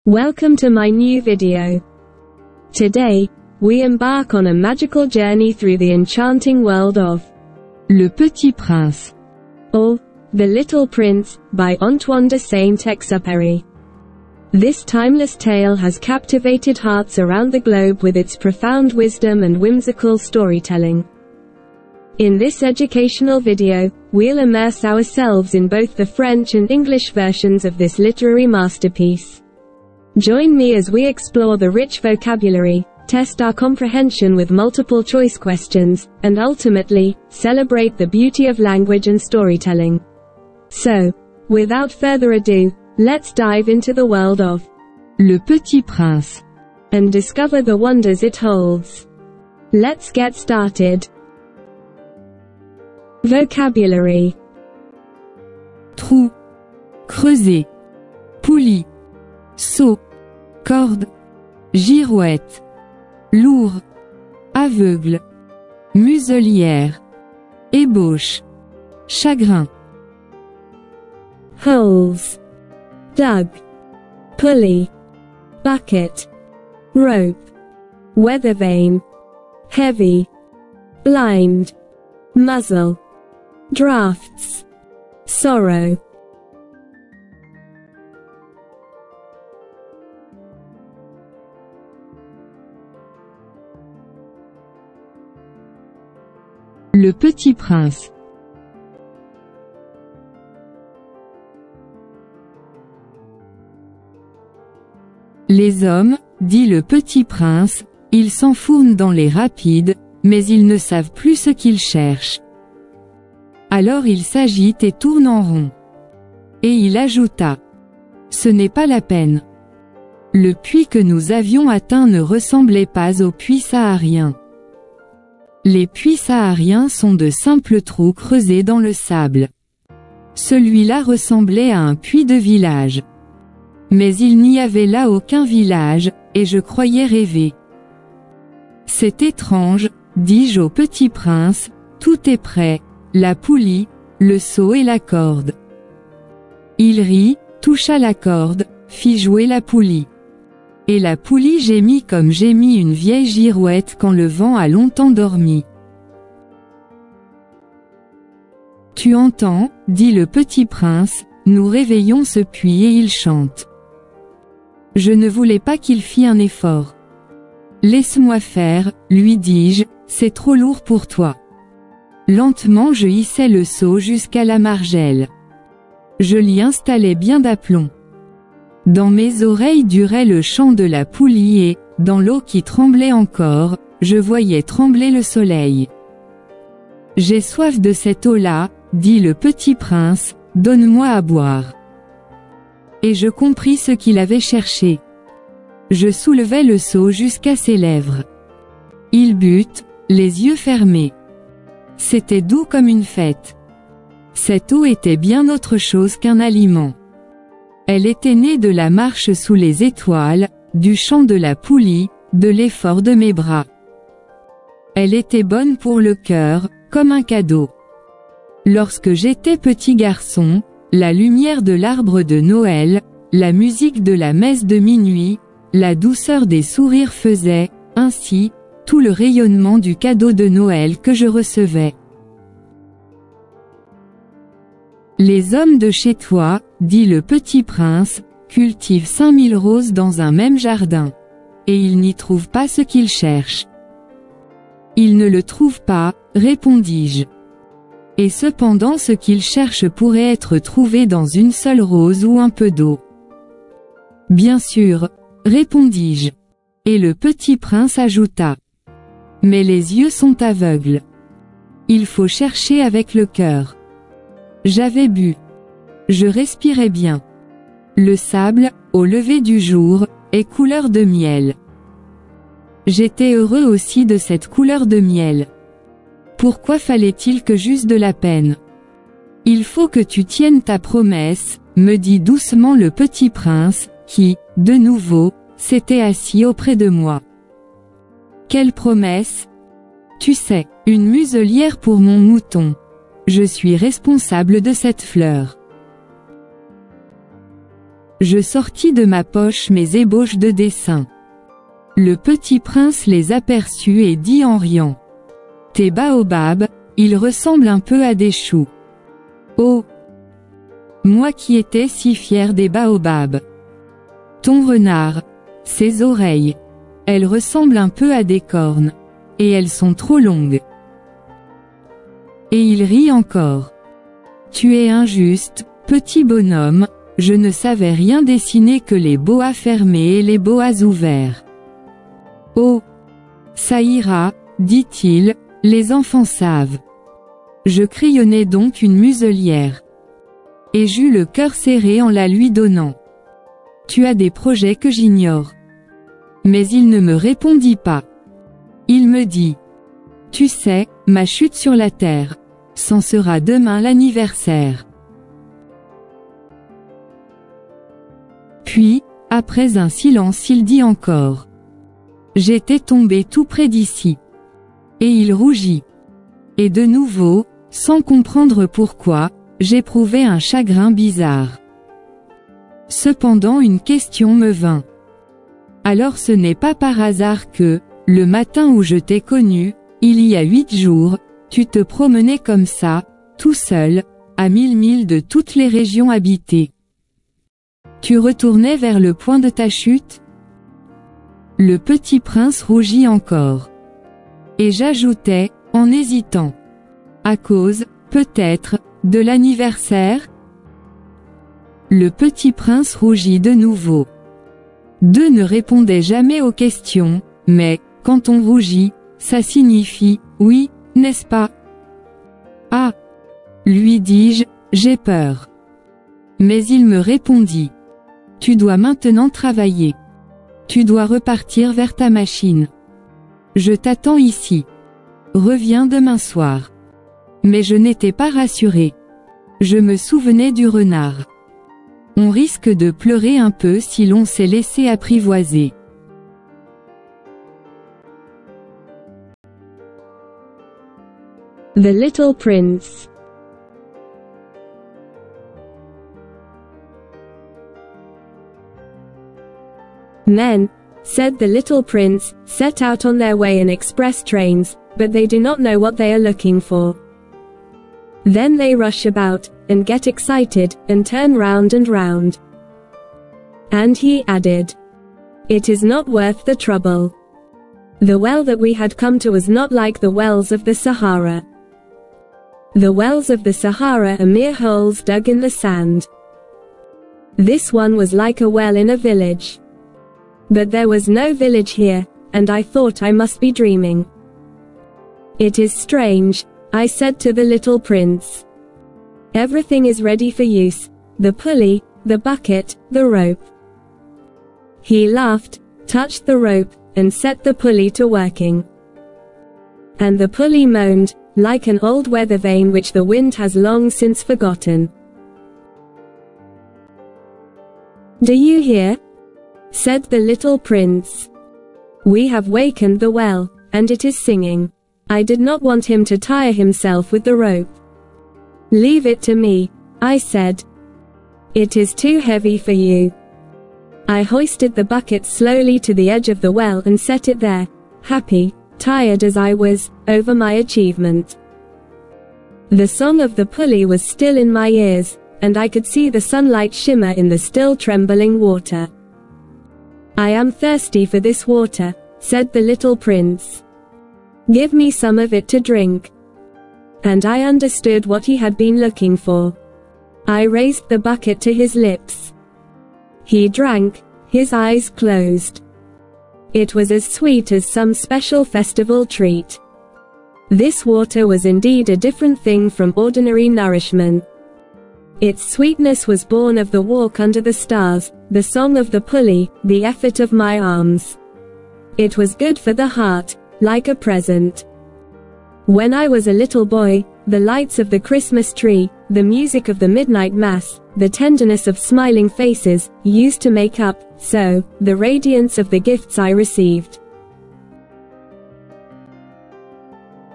Welcome to my new video. Today, we embark on a magical journey through the enchanting world of Le Petit Prince, or The Little Prince, by Antoine de Saint-Exupéry. This timeless tale has captivated hearts around the globe with its profound wisdom and whimsical storytelling. In this educational video, we'll immerse ourselves in both the French and English versions of this literary masterpiece. Join me as we explore the rich vocabulary, test our comprehension with multiple choice questions, and ultimately, celebrate the beauty of language and storytelling. So, without further ado, let's dive into the world of Le Petit Prince, and discover the wonders it holds. Let's get started. Vocabulary. trou, creuser, poulie, seau, corde, girouette, lourd, aveugle, muselière, ébauche, chagrin. Holes. Dug. Pulley. Bucket. Rope. Weather vane. Heavy. Blind. Muzzle. Drafts. Sorrow. Le Petit Prince. Les hommes, dit le Petit Prince, ils s'enfournent dans les rapides, mais ils ne savent plus ce qu'ils cherchent. Alors ils s'agitent et tournent en rond. Et il ajouta. Ce n'est pas la peine. Le puits que nous avions atteint ne ressemblait pas au puits saharien. Les puits sahariens sont de simples trous creusés dans le sable. Celui-là ressemblait à un puits de village. Mais il n'y avait là aucun village, et je croyais rêver. C'est étrange, dis-je au Petit Prince, tout est prêt, la poulie, le seau et la corde. Il rit, toucha la corde, fit jouer la poulie. Et la poulie gémit comme gémit une vieille girouette quand le vent a longtemps dormi. Tu entends, dit le Petit Prince, nous réveillons ce puits et il chante. Je ne voulais pas qu'il fît un effort. Laisse-moi faire, lui dis-je, c'est trop lourd pour toi. Lentement je hissai le seau jusqu'à la margelle. Je l'y installai bien d'aplomb. Dans mes oreilles durait le chant de la poulie et, dans l'eau qui tremblait encore, je voyais trembler le soleil. J'ai soif de cette eau-là, dit le Petit Prince, donne-moi à boire. Et je compris ce qu'il avait cherché. Je soulevai le seau jusqu'à ses lèvres. Il but, les yeux fermés. C'était doux comme une fête. Cette eau était bien autre chose qu'un aliment. Elle était née de la marche sous les étoiles, du chant de la poulie, de l'effort de mes bras. Elle était bonne pour le cœur, comme un cadeau. Lorsque j'étais petit garçon, la lumière de l'arbre de Noël, la musique de la messe de minuit, la douceur des sourires faisaient, ainsi, tout le rayonnement du cadeau de Noël que je recevais. Les hommes de chez toi, dit le Petit Prince, cultivent 5000 roses dans un même jardin. Et ils n'y trouvent pas ce qu'ils cherchent. Ils ne le trouvent pas, répondis-je. Et cependant ce qu'ils cherchent pourrait être trouvé dans une seule rose ou un peu d'eau. Bien sûr, répondis-je. Et le Petit Prince ajouta. Mais les yeux sont aveugles. Il faut chercher avec le cœur. J'avais bu. Je respirais bien. Le sable, au lever du jour, est couleur de miel. J'étais heureux aussi de cette couleur de miel. Pourquoi fallait-il que j'eusse de la peine? Il faut que tu tiennes ta promesse, me dit doucement le Petit Prince, qui, de nouveau, s'était assis auprès de moi. Quelle promesse? Tu sais, une muselière pour mon mouton. Je suis responsable de cette fleur. Je sortis de ma poche mes ébauches de dessin. Le petit prince les aperçut et dit en riant. Tes baobabs, ils ressemblent un peu à des choux. Oh! Moi qui étais si fier des baobabs. Ton renard, ses oreilles. Elles ressemblent un peu à des cornes. Et elles sont trop longues. Et il rit encore. Tu es injuste, petit bonhomme, je ne savais rien dessiner que les boas fermés et les boas ouverts. Oh! Ça ira, dit-il, les enfants savent. Je crayonnai donc une muselière. Et j'eus le cœur serré en la lui donnant. Tu as des projets que j'ignore. Mais il ne me répondit pas. Il me dit. Tu sais, ma chute sur la terre. C'en sera demain l'anniversaire. Puis, après un silence, il dit encore. J'étais tombé tout près d'ici. Et il rougit. Et de nouveau, sans comprendre pourquoi, j'éprouvais un chagrin bizarre. Cependant une question me vint. Alors ce n'est pas par hasard que, le matin où je t'ai connu, il y a 8 jours, tu te promenais comme ça, tout seul, à 1000 milles de toutes les régions habitées. Tu retournais vers le point de ta chute? Le petit prince rougit encore. Et j'ajoutais, en hésitant. À cause, peut-être, de l'anniversaire? Le petit prince rougit de nouveau. Deux ne répondaient jamais aux questions, mais, quand on rougit, ça signifie, oui, n'est-ce pas? Ah! Lui dis-je, j'ai peur. Mais il me répondit. Tu dois maintenant travailler. Tu dois repartir vers ta machine. Je t'attends ici. Reviens demain soir. Mais je n'étais pas rassuré. Je me souvenais du renard. On risque de pleurer un peu si l'on s'est laissé apprivoiser. The Little Prince. Men, said the little prince, set out on their way in express trains, but they do not know what they are looking for. Then they rush about, and get excited, and turn round and round. And he added, it is not worth the trouble. The well that we had come to was not like the wells of the Sahara. The wells of the Sahara are mere holes dug in the sand. This one was like a well in a village. But there was no village here, and I thought I must be dreaming. It is strange, I said to the little prince. Everything is ready for use, the pulley, the bucket, the rope. He laughed, touched the rope, and set the pulley to working. And the pulley moaned, like an old weather vane which the wind has long since forgotten. Do you hear? Said the little prince. We have wakened the well, and it is singing. I did not want him to tire himself with the rope. Leave it to me, I said. It is too heavy for you. I hoisted the bucket slowly to the edge of the well and set it there, happy, tired as I was, over my achievement. The song of the pulley was still in my ears, and I could see the sunlight shimmer in the still trembling water. I am thirsty for this water, said the little prince. Give me some of it to drink. And I understood what he had been looking for. I raised the bucket to his lips. He drank, his eyes closed. It was as sweet as some special festival treat. This water was indeed a different thing from ordinary nourishment. Its sweetness was born of the walk under the stars, the song of the pulley, the effort of my arms. It was good for the heart, like a present. When I was a little boy, the lights of the Christmas tree, the music of the midnight mass, the tenderness of smiling faces, used to make up, so, the radiance of the gifts I received.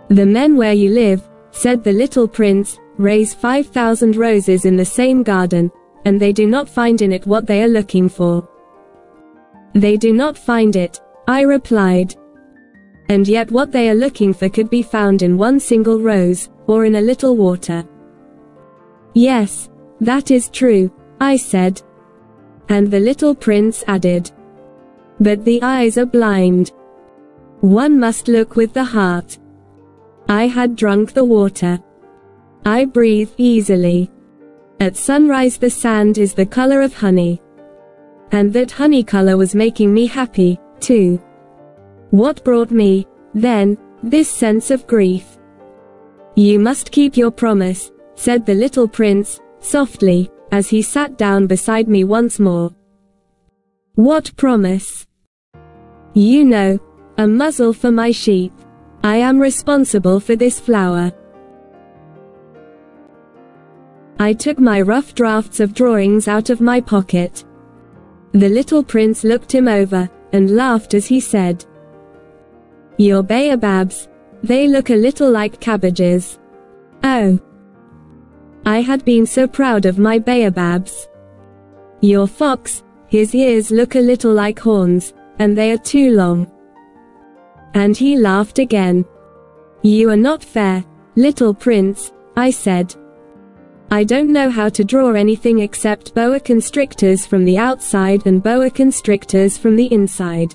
The men where you live, said the little prince, raise 5,000 roses in the same garden, and they do not find in it what they are looking for. They do not find it, I replied. And yet what they are looking for could be found in one single rose, or in a little water. Yes, that is true, I said. And the little prince added. But the eyes are blind. One must look with the heart. I had drunk the water. I breathe easily. At sunrise the sand is the color of honey. And that honey color was making me happy, too. What brought me, then, this sense of grief? You must keep your promise, said the little prince, softly, as he sat down beside me once more. What promise? You know, a muzzle for my sheep. I am responsible for this flower. I took my rough drafts of drawings out of my pocket. The little prince looked him over, and laughed as he said, Your baobabs, they look a little like cabbages. Oh. I had been so proud of my baobabs. Your fox, his ears look a little like horns, and they are too long. And he laughed again. You are not fair, little prince, I said. I don't know how to draw anything except boa constrictors from the outside and boa constrictors from the inside.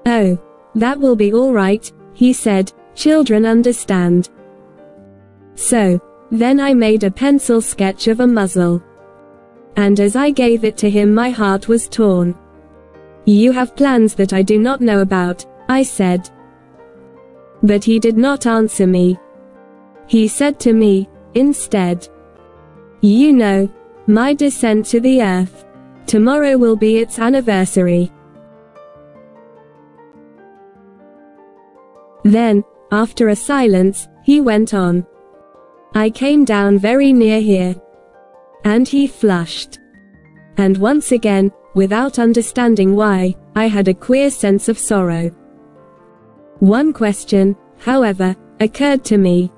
Oh, that will be all right, he said, children understand. So, then I made a pencil sketch of a muzzle. And as I gave it to him my heart was torn. You have plans that I do not know about, I said. But he did not answer me. He said to me, instead, You know, my descent to the earth. Tomorrow will be its anniversary. Then, after a silence, he went on. I came down very near here. And he flushed. And once again, without understanding why, I had a queer sense of sorrow. One question, however, occurred to me.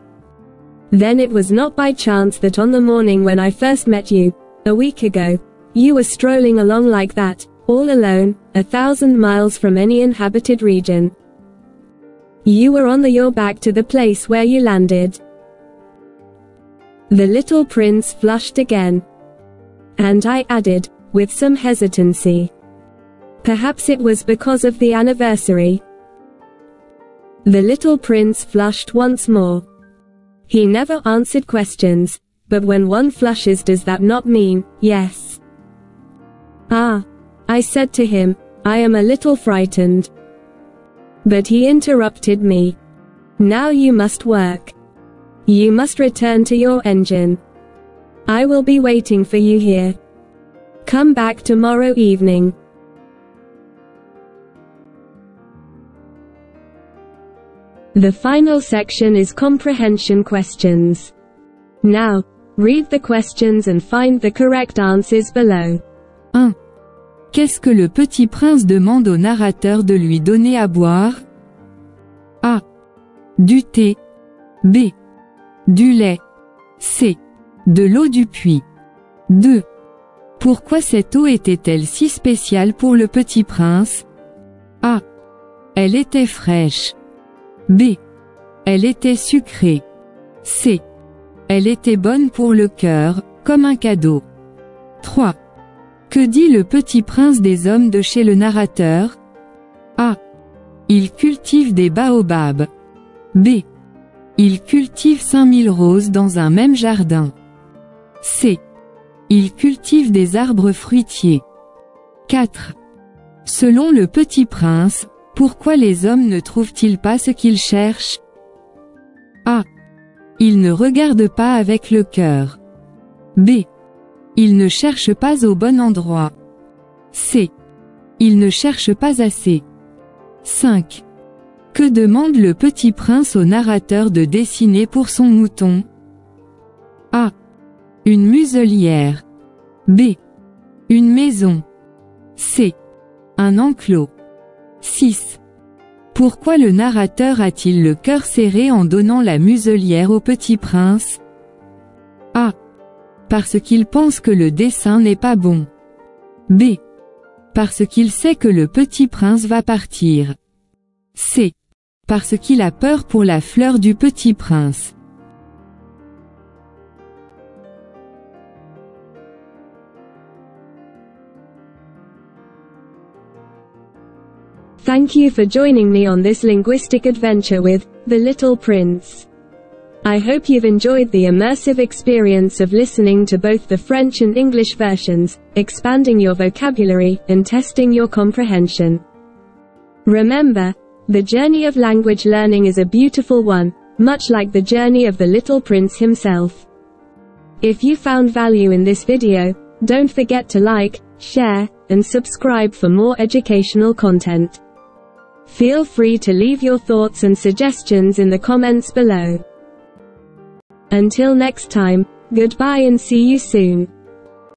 Then it was not by chance that on the morning when I first met you, a week ago, you were strolling along like that, all alone, 1,000 miles from any inhabited region. You were on your back to the place where you landed. The little prince flushed again. And I added, with some hesitancy. Perhaps it was because of the anniversary. The little prince flushed once more. He never answered questions, but when one flushes does that not mean, yes? Ah, I said to him, I am a little frightened. But he interrupted me. Now you must work. You must return to your engine. I will be waiting for you here. Come back tomorrow evening. The final section is comprehension questions. Now, read the questions and find the correct answers below. 1. Qu'est-ce que le petit prince demande au narrateur de lui donner à boire? A. Du thé. B. Du lait. C. De l'eau du puits. 2. Pourquoi cette eau était-elle si spéciale pour le petit prince? A. Elle était fraîche. B. Elle était sucrée. C. Elle était bonne pour le cœur, comme un cadeau. 3. Que dit le petit prince des hommes de chez le narrateur? A. Il cultive des baobabs. B. Il cultive 5000 roses dans un même jardin. C. Il cultive des arbres fruitiers. 4. Selon le petit prince, pourquoi les hommes ne trouvent-ils pas ce qu'ils cherchent? A. Ils ne regardent pas avec le cœur. B. Ils ne cherchent pas au bon endroit. C. Ils ne cherchent pas assez. 5. Que demande le petit prince au narrateur de dessiner pour son mouton? A. Une muselière. B. Une maison. C. Un enclos. 6. Pourquoi le narrateur a-t-il le cœur serré en donnant la muselière au petit prince? A. Parce qu'il pense que le dessin n'est pas bon. B. Parce qu'il sait que le petit prince va partir. C. Parce qu'il a peur pour la fleur du petit prince. Thank you for joining me on this linguistic adventure with The Little Prince. I hope you've enjoyed the immersive experience of listening to both the French and English versions, expanding your vocabulary and testing your comprehension. Remember, the journey of language learning is a beautiful one, much like the journey of the Little Prince himself. If you found value in this video, don't forget to like, share, and subscribe for more educational content. Feel free to leave your thoughts and suggestions in the comments below. Until next time, goodbye and see you soon.